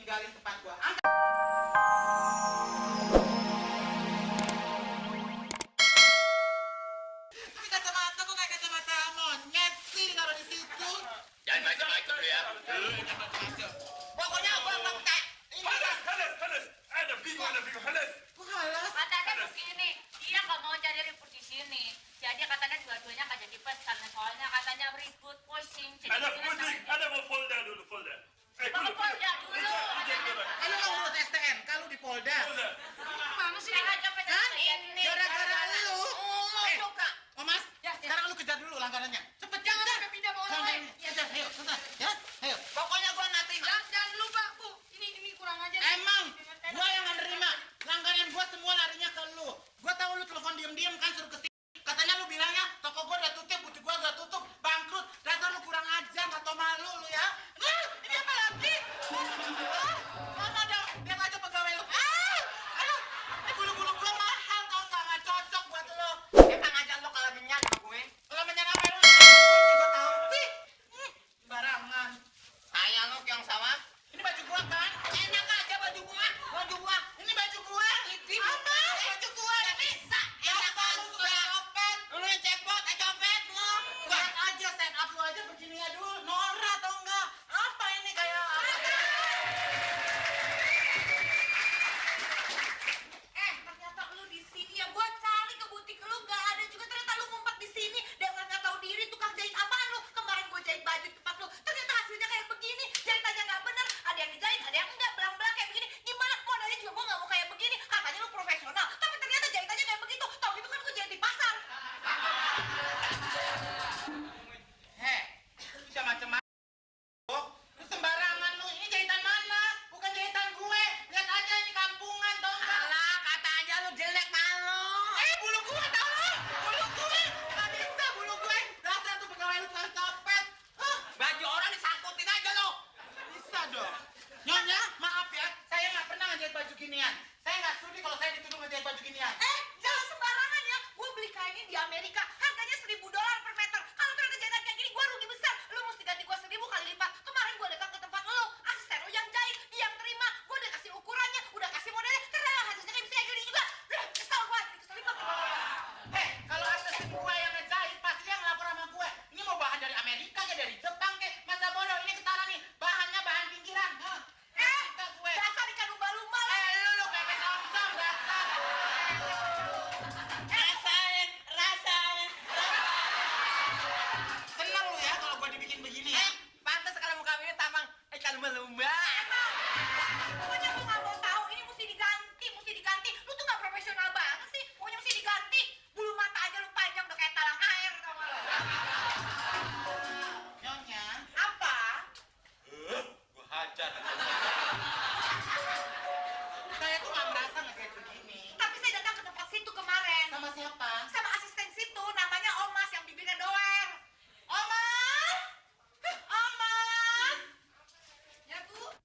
tinggalin tempat gua. Tapi kacamata kok kayak kacamata monyet sih kalau di situ. Jangan macam-macam lu ya. Pokoknya gua bentak. Halas. Ada bingung, halas. Gua halas. Katanya begini, dia nggak mau cari ribut di sini. Jadi katanya dua-duanya nggak jadi pas karena soalnya katanya ribut, pusing. Ada pusing, ada mau folder dulu, folder. Mau Polda dulu. Ayo lo urus STN kalau di Polda. Mana sih? Coba Kan? ini. Gara-gara lu. Suka. Oh mas, sekarang lu kejar dulu langganannya. Cepet Jangan kejar. sampai pindah bola. Kejar, ayo, kejar. Ya, ayo. Pokoknya gua nanti. Jangan lupa, Bu. Ini kurang aja. Emang gua yang nggak nerima. Langganan gua semua larinya ke lu. Gua tahu lu telepon diem-diem kan suruh kesini. Katanya lu bilangnya toko gua udah tutup, butik gua udah tutup, bangkrut. Dasar lu kurang ajar, nggak tau malu lu ya. Ini apa lagi? Mana dong? Dia aja pegawai lu. Aduh, ini bulu-bulu gua mahal tau nggak cocok buat lu. Emang aja lo kalau menyan sama gue. Kalau menyerang lu, gua tahu. Barangan. Saya lo yang sama. Ini baju gua kan? Enak aja baju gua. Baju gua. Ini baju gua. Apa? Baju gua. Nggak bisa. Enak banget lu kayak copet. Lu yang cepot, copet lo. Lihat aja stand up lu aja begini ya dulu. Nora atau enggak? Apa ini kayak apa? Ternyata lu di sini ya. Gua cari ke butik lu nggak ada juga. Ternyata lu ngumpet di sini. Dasar nggak tahu diri tukang jahit apaan lu. Kemarin gua jahit baju di tempat lu. Ternyata hasilnya kayak begini. Jahitannya nggak bener. Ada yang dijahit, ada yang enggak. Belang-belang kayak begini. Gimana? Modalnya juga gua nggak mau kayak begini. Katanya lu profesional. Tapi ternyata jahitannya kayak begitu. Tahu gitu kan gua jahit di pasar. Bisa macam-macam. Lu sembarangan lu. Ini jahitan mana? Bukan jahitan gue. Lihat aja ini kampungan tau enggak? Alah, kata aja lu jelek malu. Bulu gue tau. Bulu gue. Nggak bisa bulu gue. Dasar tuh pegawai lu tukang copet. Baju orang disangkutin aja lo. Bisa dong. Nyonya, maaf ya. Saya nggak pernah ngejahit baju ginian. Saya nggak sudi kalau saya dituduh ngejahit baju ginian. Jangan sembarangan ya. Gue beli kain ini di Amerika. Harganya $1.000 per meter. Kalau ternyata jahitan kayak gini, gue rugi besar. Lu mesti ganti gue 1.000 kali lipat. Kemarin gue datang ke tempat lo. Asisten lo yang jahit, yang terima. Gue udah kasih ukurannya, udah kasih modelnya. Ternyata hasilnya kayak bisa kayak gini juga. Kesel gue, kesel lipat. Kalau asisten gue yang ngejahit, pasti dia ngelapor sama gue. Ini mau bahan dari Amerika ya, dari Jepang ke. Masa bodoh, ini ketara nih. Bahannya bahan pinggiran. Minta gue. Dasar ikan lumba-lumba lo. Lu kayak Samsung dasar. Rasain. Senang lu ya kalau gue dibikin begini ya. Pantas kalau muka ini tamang ikan lumba-lumba. Pokoknya gue nggak mau tahu. Ini mesti diganti. Lu tuh nggak profesional banget sih. Pokoknya mesti diganti. Bulu mata aja lu panjang udah kayak talang air, tau nggak lo? Nyonya, Apa? Gua hajar. saya tuh nggak merasa ngejahit begini. Tapi saya datang ke tempat situ kemarin. Sama siapa? Sama asisten situ, namanya Omas yang bibirnya doer. Omas! Omas! Ya, Bu.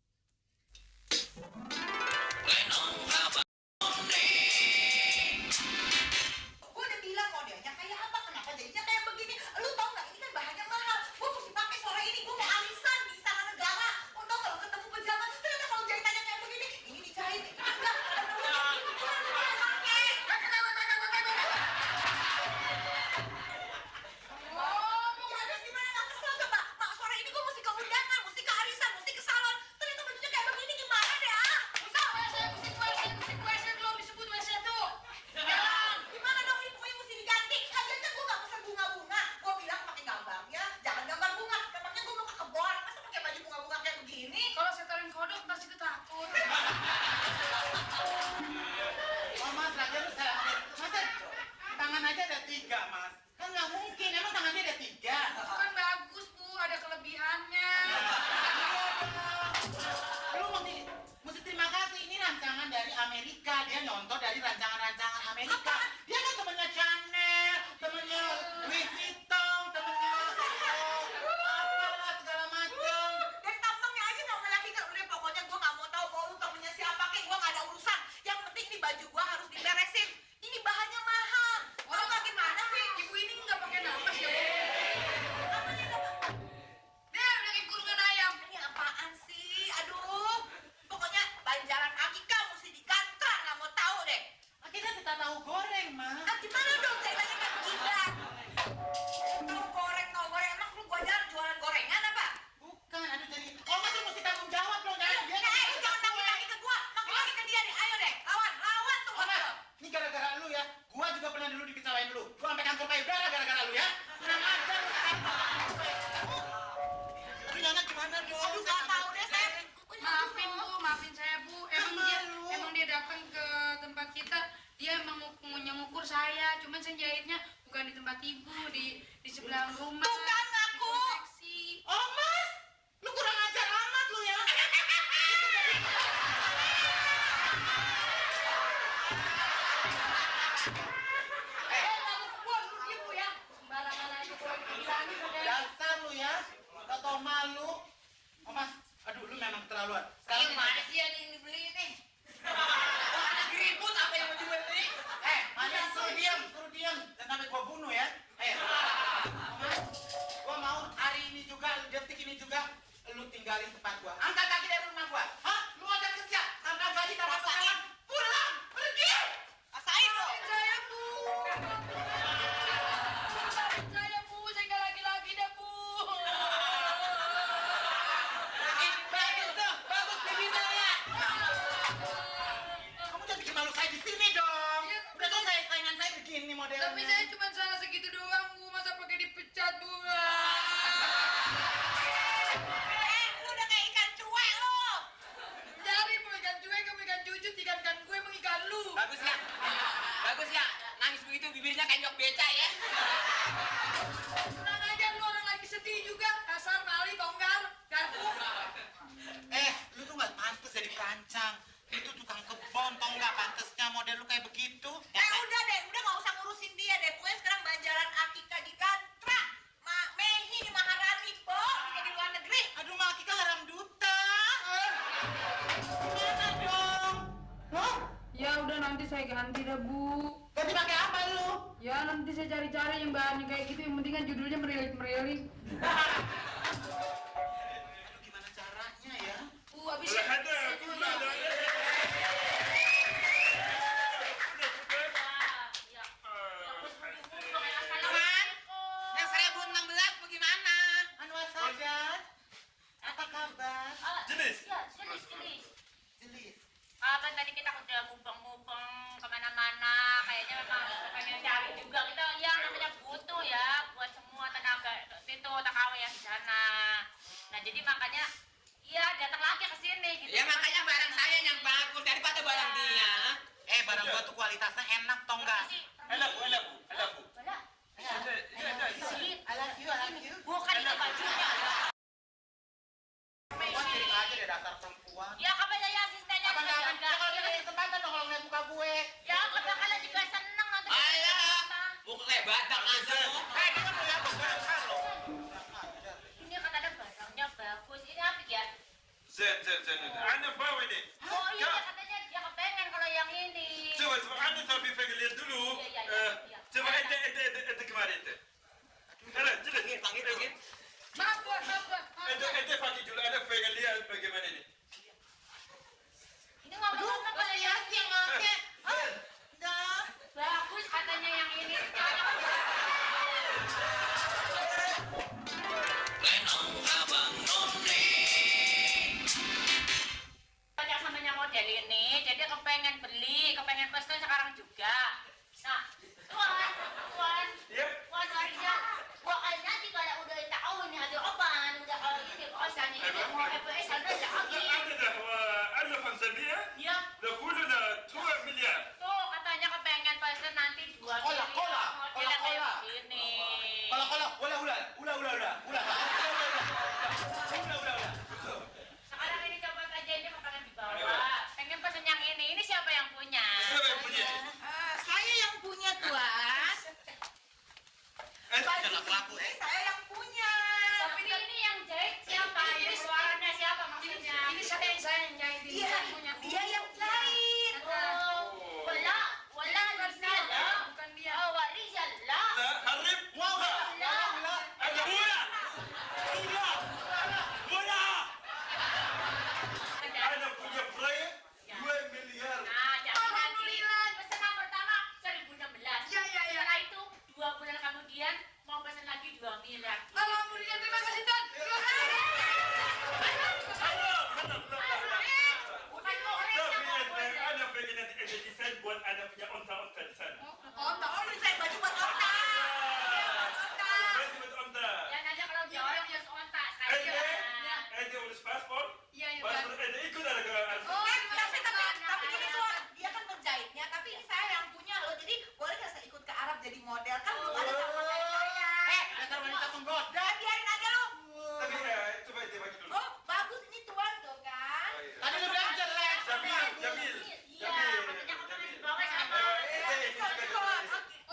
Maafin saya Bu. Emang dia datang ke tempat kita, dia emang mau ngukur saya. Cuman saya jahitnya bukan di tempat ibu, di sebelah rumah. Tuh kan aku. Konveksi. Oh mas, lu kurang ajar amat lu ya. Sembarangan aja kalau dibilangin udah. Dasar lu ya, gak tau malu. Oh mas, aduh lu memang keterlaluan. Sekarang Mana sih yang dibeli nih? Anak ribut apa yang mau dibeli? kalian suruh diam, dan sampai gua bunuh ya. Mas, gua mau hari ini juga, detik ini juga, lu tinggalin tempat gua. Angkat kaki dari rumah gua. Hah? Lu ada kerja, tanpa gaji, tanpa sekarang, pulang, pergi. Rasain dong. Saya Bu. Saya Bu, saya nggak lagi-lagi dah Bu. Bagus bibirnya ya. Kamu jangan bikin malu saya di sini dong. Udah tau saingan saya begini modelnya. Tapi saya cuma salah segitu doang Bu, masa pakai dipecat Bu? Lu udah kayak ikan cuek lo. Dari Bu, ikan cuek kamu ikan cucut, ikan gue emang ikan lu. Bagus ya. Nangis begitu bibirnya kayak nyok beca ya. Tenang aja lu, orang lagi sedih juga. Kasar, mali, tonggar, garpu. Lu tuh gak pantas jadi perancang. Itu tukang kebon, tau gak pantesnya model lu kayak begitu. Udah deh, udah nggak usah ngurusin dia deh. Pokoknya sekarang banjaran akikah di Kantra. Mehi di Maharani, Bo, kita di luar negeri. Aduh, Mak Kika haram duta. Gimana dong? Hah? Ya udah nanti saya ganti dah Bu. Ganti pakai apa lu? Ya nanti saya cari-cari yang bahannya kayak gitu. Yang penting kan judulnya merilik-merilik. Aduh, gimana caranya ya? Bu, habis ولا حدا كل هذا Teman, yang 1016 bagaimana? Anwar Sajat, apa kabar? جلس Jelis. Apa tadi kita udah mubeng-mubeng kemana-mana, kayaknya memang pengen cari juga kita yang namanya butuh ya buat semua tenaga itu TKW yang di sana. Nah jadi makanya iya datang lagi ke sini gitu. Ya makanya barang saya yang bagus daripada barang dia. Barang gua tuh kualitasnya enak tau nggak? ألفوا Bala, I love you. bukan itu bajunya. Gua kirim aja deh dasar perempuan. Ya kapan ya asistennya Apa juga nggak? Ya kalau dia jaga. kasih kesempatan dong kalau ngeliat muka gue. Ya kebakalan juga seneng nanti. Alah, muka kayak badak aja. Dia kan mau lihat gue halo. Ini katanya barangnya bagus. Ini apa ya? زين أنا فاولي Oh iya katanya dia kepengen kalau yang ini. سوى أنا تبي فوق اللي يدلو سوى أنت كمان أنت هلا جلس Maaf Bos, maaf Bos. أنت فاكي جل أنا فوق اللي بجمانة ini Ini ngomong-ngomong kalau yang Lihat yang make. Dah. bagus katanya yang ini. kan belum ada sama kayak saya. Dasar wanita penggoda. Udah biarin aja lu. Tapi coba dia bagi dulu. Oh, bagus ini tuan tuh kan. Oh, iya. Tadi lu bilang jelek. Jamil, Jamil, Iya, katanya kamu di bawah sama. ini juga Tuan, jelek. oke.